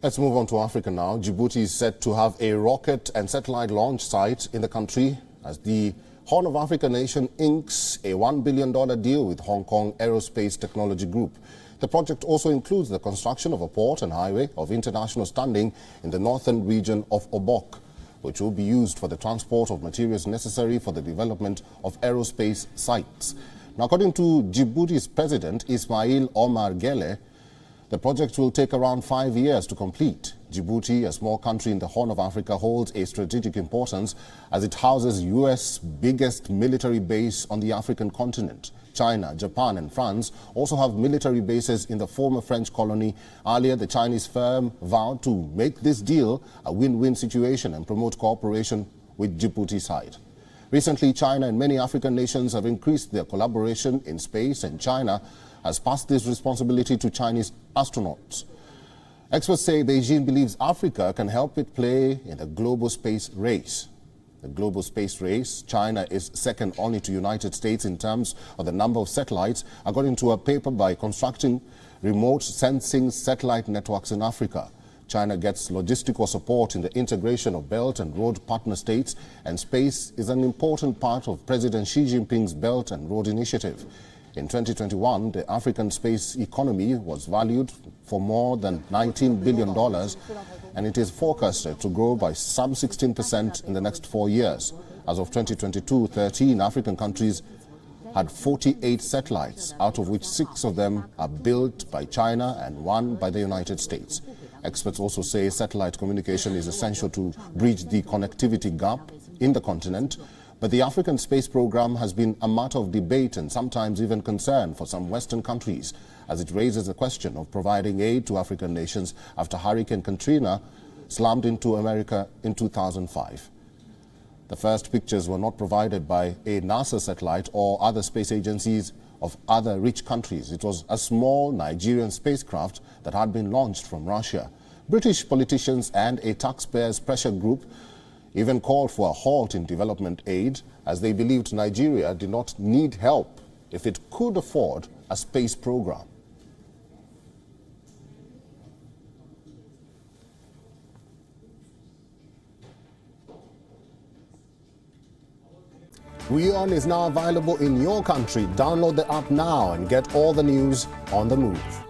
Let's move on to Africa now. Djibouti is set to have a rocket and satellite launch site in the country as the Horn of Africa nation inks a $1 billion deal with Kong Aerospace Technology Group. The project also includes the construction of a port and highway of international standing in the northern region of Obok, which will be used for the transport of materials necessary for the development of aerospace sites. Now, according to Djibouti's president, Ismail Omar Gele, the project will take around 5 years to complete. Djibouti, a small country in the Horn of Africa, holds a strategic importance as it houses U.S. biggest military base on the African continent. China, Japan and France also have military bases in the former French colony. Earlier, the Chinese firm vowed to make this deal a win-win situation and promote cooperation with Djibouti side. Recently, China and many African nations have increased their collaboration in space, and China has passed this responsibility to Chinese astronauts. Experts say Beijing believes Africa can help it play in the global space race. The global space race, China is second only to United States in terms of the number of satellites, according to a paper by Constructing Remote Sensing Satellite Networks in Africa. China gets logistical support in the integration of Belt and Road partner states, and space is an important part of President Xi Jinping's Belt and Road Initiative. In 2021, the African space economy was valued for more than $19 billion, and it is forecasted to grow by some 16% in the next 4 years. As of 2022, 13 African countries had 48 satellites, out of which 6 of them are built by China and 1 by the United States. Experts also say satellite communication is essential to bridge the connectivity gap in the continent. But the African space program has been a matter of debate and sometimes even concern for some Western countries, as it raises the question of providing aid to African nations after Hurricane Katrina slammed into America in 2005. The first pictures were not provided by a NASA satellite or other space agencies of other rich countries. It was a small Nigerian spacecraft that had been launched from Russia. British politicians and a taxpayers' pressure group even called for a halt in development aid, as they believed Nigeria did not need help if it could afford a space program. WION is now available in your country. Download the app now and get all the news on the move.